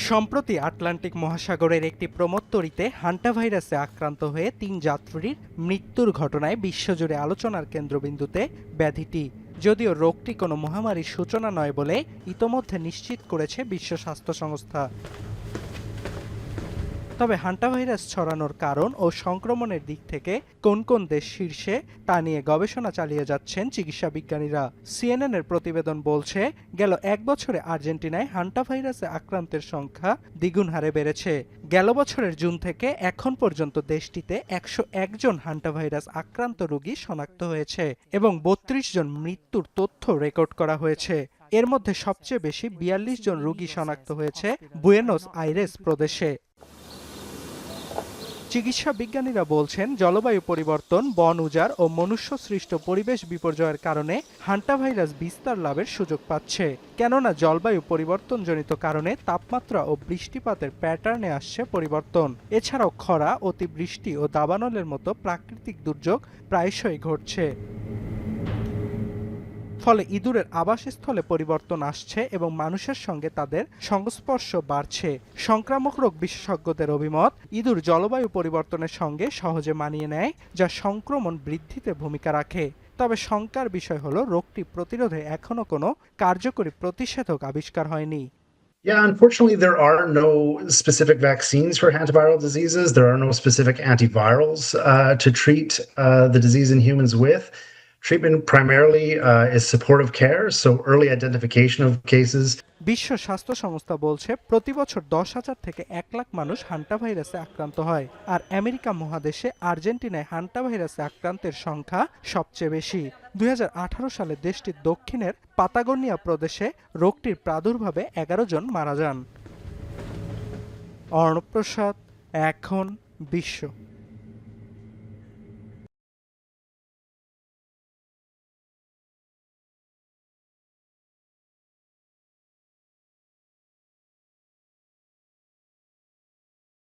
সম্প্রতি আটলান্টিক মহাসাগরের একটি প্রমোত্তরীতে হান্টা ভাইরাসে আক্রান্ত হয়ে ৩ যাত্রীর মৃত্যুর ঘটনায় বিশ্বজুড়ে আলোচনার কেন্দ্রবিন্দুতে ব্যাধিটি। যদিও রোগটি কোনো মহামারীর সূচনা নয় বলে ইতোমধ্যে নিশ্চিত করেছে বিশ্ব স্বাস্থ্য সংস্থা। তবে হান্টা ভাইরাস ছড়ানোর কারণ ও সংক্রমণের দিক থেকে কোন কোন দেশ শীর্ষে তা নিয়ে গবেষণা চালিয়ে যাচ্ছেন চিকিৎসা বিজ্ঞানীরা। সিএনএন-এর প্রতিবেদন বলছে, গেল ১ বছরে আর্জেন্টিনায় হান্টা ভাইরাসে আক্রান্তের সংখ্যা দ্বিগুণ হারে বেড়েছে। গেল বছরের জুন থেকে এখন পর্যন্ত দেশটিতে ১০১ জন হান্টা ভাইরাস আক্রান্ত রোগী শনাক্ত হয়েছে এবং ৩২ জন মৃত্যুর তথ্য রেকর্ড করা হয়েছে। এর মধ্যে সবচেয়ে বেশি ৪২ জন রোগী শনাক্ত হয়েছে বুয়েনোস আইরেস প্রদেশে। চিকিৎসা বিজ্ঞানীরা বলছেন, জলবায়ু পরিবর্তন, বন উজাড় ও মনুষ্য সৃষ্ট পরিবেশ বিপর্যয়ের কারণে হান্টা ভাইরাস বিস্তার লাভের সুযোগ পাচ্ছে। কেননা জলবায়ু পরিবর্তনজনিত কারণে তাপমাত্রা ও বৃষ্টিপাতের প্যাটার্নে আসছে পরিবর্তন। এছাড়াও খরা, অতিবৃষ্টি ও দাবানলের মতো প্রাকৃতিক দুর্যোগ প্রায়শই ঘটছে। ফলে ইঁদুরের আবাসস্থলে পরিবর্তন আসছে এবং মানুষের সঙ্গে তাদের সংস্পর্শ বাড়ছে। সংক্রামক রোগ বিশেষজ্ঞদের অভিমত, ইঁদুর জলবায়ু পরিবর্তনের সঙ্গে সহজে মানিয়ে নেয়, যা সংক্রমণ বৃদ্ধিতে ভূমিকা রাখে। তবে শঙ্কার বিষয় হলো, রোগটি প্রতিরোধে এখনো কোনো কার্যকরী প্রতিষেধক আবিষ্কার হয়নি। Yeah, unfortunately, there are no specific vaccines for hantaviral diseases. There are no specific antivirals to treat the disease in humans with. Treatment primarily is supportive care, so early identification of cases. বিশ্ব স্বাস্থ্য সংস্থা বলছে, প্রতি বছর ১০,০০০ থেকে ১ লাখ মানুষ hanta ভাইরাসে আক্রান্ত হয়। আর আমেরিকা মহাদেশে আর্জেন্টিনায় হান্টা ভাইরাসে আক্রান্তের সংখ্যা সবচেয়ে বেশি। ২০১৮ সালে দেশটির দক্ষিণের পাতাগোনিয়া প্রদেশে রোগটির প্রাদুর্ভাবে ১১ জন মারা যান। অর্ণব প্রসাদ, এখন বিশ্ব।